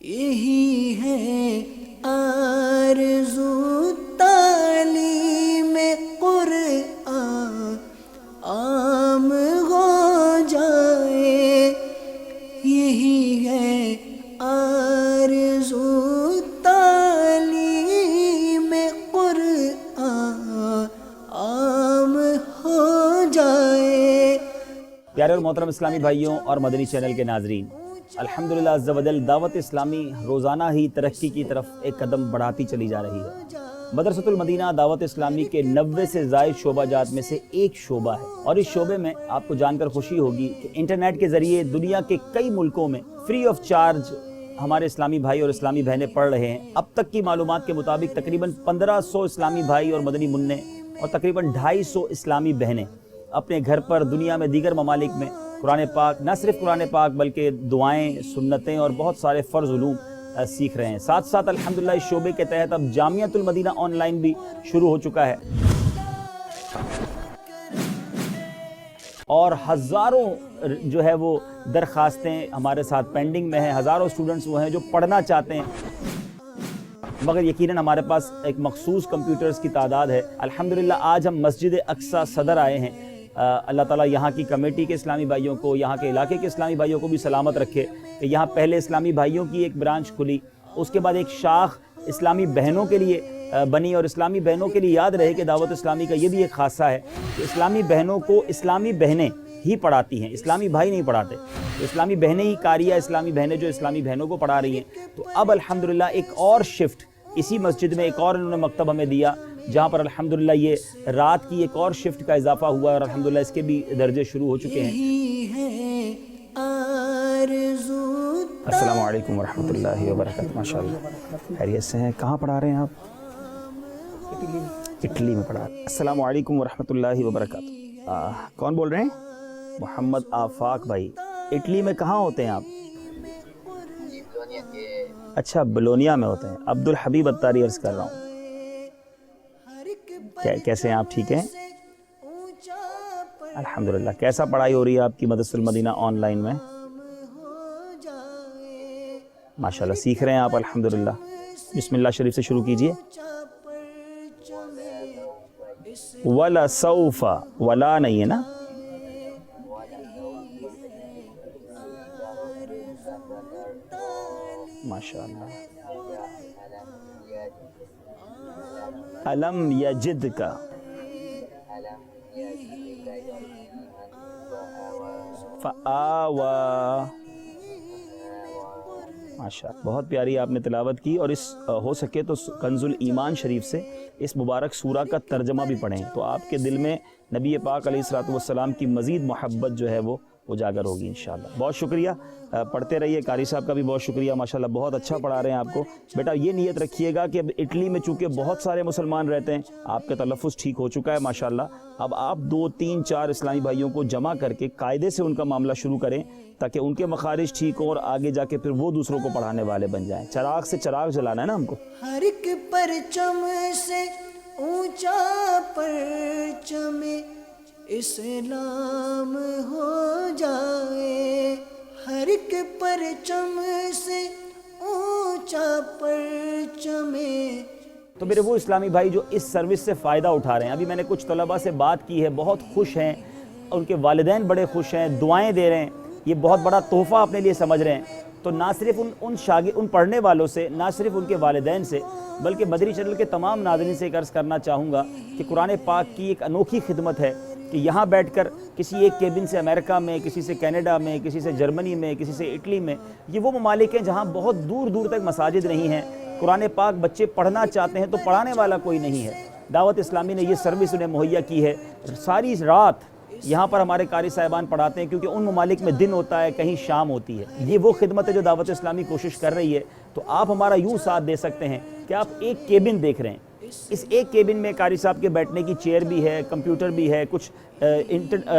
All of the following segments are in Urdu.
یہی ہے آرزو تعلیم قرآن عام ہو جائے، یہی ہے آرزو تعلیم قرآن عام ہو جائے۔ پیارے اور محترم اسلامی بھائیوں اور مدنی چینل کے ناظرین، الحمدللہ عز و جل دعوت اسلامی روزانہ ہی ترقی کی طرف ایک قدم بڑھاتی چلی جا رہی ہے۔ مدرسۃ المدینہ دعوت اسلامی کے 90 سے زائد شعبہ جات میں سے ایک شعبہ ہے، اور اس شعبے میں آپ کو جان کر خوشی ہوگی کہ انٹرنیٹ کے ذریعے دنیا کے کئی ملکوں میں فری آف چارج ہمارے اسلامی بھائی اور اسلامی بہنیں پڑھ رہے ہیں۔ اب تک کی معلومات کے مطابق تقریباً 1500 اسلامی بھائی اور مدنی منع اور تقریباً 250 اسلامی بہنیں اپنے گھر پر دنیا میں دیگر ممالک میں قرآن پاک، نہ صرف قرآن پاک بلکہ دعائیں، سنتیں اور بہت سارے فرض علوم سیکھ رہے ہیں۔ ساتھ ساتھ الحمدللہ اس شعبے کے تحت اب جامعۃ المدینہ آن لائن بھی شروع ہو چکا ہے، اور ہزاروں جو ہے وہ درخواستیں ہمارے ساتھ پینڈنگ میں ہیں، ہزاروں اسٹوڈنٹس وہ ہیں جو پڑھنا چاہتے ہیں، مگر یقیناً ہمارے پاس ایک مخصوص کمپیوٹرز کی تعداد ہے۔ الحمدللہ آج ہم مسجد اقصیٰ صدر آئے ہیں۔ اللہ تعالیٰ یہاں کی کمیٹی کے اسلامی بھائیوں کو، یہاں کے علاقے کے اسلامی بھائیوں کو بھی سلامت رکھے کہ یہاں پہلے اسلامی بھائیوں کی ایک برانچ کھلی، اس کے بعد ایک شاخ اسلامی بہنوں کے لیے بنی، اور اسلامی بہنوں کے لیے یاد رہے کہ دعوت اسلامی کا یہ بھی ایک خاصہ ہے کہ اسلامی بہنوں کو اسلامی بہنیں ہی پڑھاتی ہیں، اسلامی بھائی نہیں پڑھاتے، تو اسلامی بہنیں ہی قاریہ اسلامی بہنیں جو اسلامی بہنوں کو پڑھا رہی ہیں۔ تو اب الحمدللہ ایک اور شفٹ اسی مسجد میں ایک اور انہوں نے مکتب ہمیں دیا، جہاں پر الحمدللہ یہ رات کی ایک اور شفٹ کا اضافہ ہوا ہے، اور الحمدللہ اس کے بھی درجے شروع ہو چکے ہیں۔ السلام علیکم ورحمۃ اللہ وبرکاتہ۔ ماشاءاللہ خیریت سے ہیں؟ کہاں پڑھا رہے ہیں آپ؟ اٹلی میں پڑھا رہے ہیں۔ السلام علیکم ورحمۃ اللہ وبرکاتہ۔ کون بول رہے ہیں؟ محمد آفاق بھائی۔ اٹلی میں کہاں ہوتے ہیں آپ؟ اچھا، بلونیا میں ہوتے ہیں۔ عبدالحبیب اتاری عرض کر رہا ہوں۔ کیسے ہیں آپ؟ ٹھیک ہیں الحمدللہ۔ کیسا پڑھائی ہو رہی ہے آپ کی مدرسۃ المدینہ آن لائن میں؟ ماشاءاللہ سیکھ رہے ہیں آپ الحمدللہ۔ بسم اللہ شریف سے شروع کیجئے۔ وَلَا سَوْفَ، ولا نہیں ہے نا؟ ماشاءاللہ۔ علم یجد کا، فآوا، ماشاءاللہ بہت پیاری آپ نے تلاوت کی، اور اس ہو سکے تو کنز الایمان شریف سے اس مبارک سورہ کا ترجمہ بھی پڑھیں، تو آپ کے دل میں نبی پاک علیہ الصلوۃ والسلام کی مزید محبت جو ہے وہ اجاگر ہوگی انشاءاللہ۔ بہت شکریہ، پڑھتے رہیے۔ قاری صاحب کا بھی بہت شکریہ، ماشاءاللہ بہت اچھا پڑھا رہے ہیں آپ کو۔ بیٹا یہ نیت رکھیے گا کہ اب اٹلی میں چونکہ بہت سارے مسلمان رہتے ہیں، آپ کا تلفظ ٹھیک ہو چکا ہے ماشاءاللہ، اب آپ 2 3 4 اسلامی بھائیوں کو جمع کر کے قاعدے سے ان کا معاملہ شروع کریں، تاکہ ان کے مخارج ٹھیک ہوں اور آگے جا کے پھر وہ دوسروں کو پڑھانے والے بن جائیں۔ چراغ سے چراغ جلانا ہے نا ہم کو۔ ہر ایک پرچم سے اونچا پرچم اسلام ہو جائے، ہر ایک پرچم سے اونچا پرچم۔ تو میرے وہ اسلامی بھائی جو اس سروس سے فائدہ اٹھا رہے ہیں، ابھی میں نے کچھ طلباء سے بات کی ہے، بہت خوش ہیں، ان کے والدین بڑے خوش ہیں، دعائیں دے رہے ہیں، یہ بہت بڑا تحفہ اپنے لیے سمجھ رہے ہیں۔ تو نہ صرف ان پڑھنے والوں سے، نہ صرف ان کے والدین سے، بلکہ مدنی چینل کے تمام ناظرین سے ایک عرض کرنا چاہوں گا کہ قرآن پاک کی ایک انوکھی خدمت ہے کہ یہاں بیٹھ کر کسی ایک کیبن سے امریکہ میں، کسی سے کینیڈا میں، کسی سے جرمنی میں، کسی سے اٹلی میں، یہ وہ ممالک ہیں جہاں بہت دور دور تک مساجد نہیں ہیں، قرآن پاک بچے پڑھنا چاہتے ہیں تو پڑھانے والا کوئی نہیں ہے۔ دعوت اسلامی نے یہ سروس انہیں مہیا کی ہے، ساری رات یہاں پر ہمارے قاری صاحبان پڑھاتے ہیں، کیونکہ ان ممالک میں دن ہوتا ہے، کہیں شام ہوتی ہے۔ یہ وہ خدمت ہے جو دعوت اسلامی کوشش کر رہی ہے، تو آپ ہمارا یوں ساتھ دے سکتے ہیں کہ آپ ایک کیبن دیکھ رہے ہیں، اس ایک کیبن میں قاری صاحب کے بیٹھنے کی چیئر بھی ہے، کمپیوٹر بھی ہے، کچھ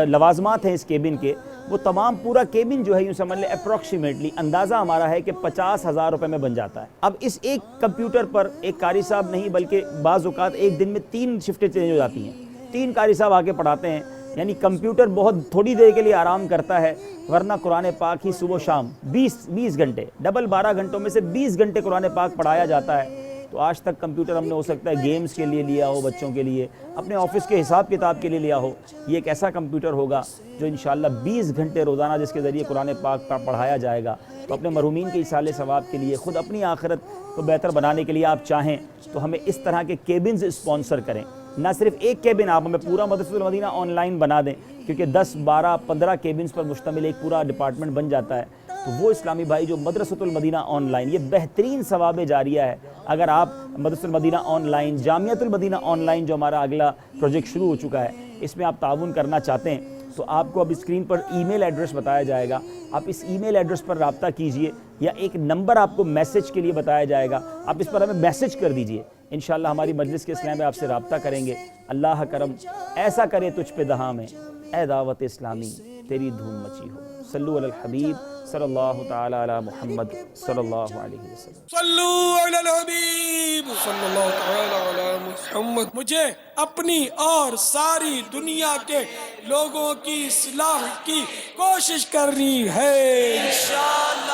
لوازمات ہیں اس کیبن کے، وہ تمام پورا کیبن جو ہے یوں سمجھ لیں اپروکسیمیٹلی اندازہ ہمارا ہے کہ 50,000 روپے میں بن جاتا ہے۔ اب اس ایک کمپیوٹر پر ایک قاری صاحب نہیں بلکہ بعض اوقات ایک دن میں 3 شفٹیں چینج ہو جاتی ہیں، 3 قاری صاحب آ کے پڑھاتے ہیں، یعنی کمپیوٹر بہت تھوڑی دیر کے لیے آرام کرتا ہے، ورنہ قرآن پاک ہی صبح و شام 20 گھنٹے، ڈبل 12 گھنٹوں میں سے 20 گھنٹے قرآن پاک پڑھایا جاتا ہے۔ تو آج تک کمپیوٹر ہم نے ہو سکتا ہے گیمز کے لیے لیا ہو، بچوں کے لیے، اپنے آفس کے حساب کتاب کے لیے لیا ہو، یہ ایک ایسا کمپیوٹر ہوگا جو انشاءاللہ 20 گھنٹے روزانہ جس کے ذریعے قرآن پاک پڑھایا جائے گا۔ تو اپنے مرحومین کے ایصال ثواب کے لیے، خود اپنی آخرت کو بہتر بنانے کے لیے آپ چاہیں تو ہمیں اس طرح کے کیبنز اسپانسر کریں، نہ صرف ایک کیبن آپ ہمیں پورا مدرسۃ المدینہ آن لائن بنا دیں، کیونکہ 10 12 15 کیبنز پر مشتمل ایک پورا ڈپارٹمنٹ بن جاتا ہے۔ تو وہ اسلامی بھائی جو مدرسۃ المدینہ آن لائن، یہ بہترین ثواب جاریہ ہے۔ اگر آپ مدرسۃ المدینہ آن لائن، جامعۃ المدینہ آن لائن جو ہمارا اگلا پروجیکٹ شروع ہو چکا ہے، اس میں آپ تعاون کرنا چاہتے ہیں تو آپ کو اب اسکرین پر ای میل ایڈریس بتایا جائے گا، آپ اس ای میل ایڈریس پر رابطہ کیجئے، یا ایک نمبر آپ کو میسج کے لیے بتایا جائے گا، آپ اس پر ہمیں میسج کر دیجئے، انشاءاللہ ہماری مجلس کے اسلام میں آپ سے رابطہ کریں گے۔ اللہ کرم ایسا کرے تجھ پہ دہاں میں، اے دعوت اسلامی تیری دھوم مچی ہو۔ صلو علی الحبیب صلی اللہ تعالی علی محمد صلی اللہ علیہ وسلم۔ صلو علی الحبیب صلی اللہ تعالی علی محمد۔ مجھے اپنی اور ساری دنیا کے لوگوں کی اصلاح کی کوشش کرنی ہے انشاءاللہ۔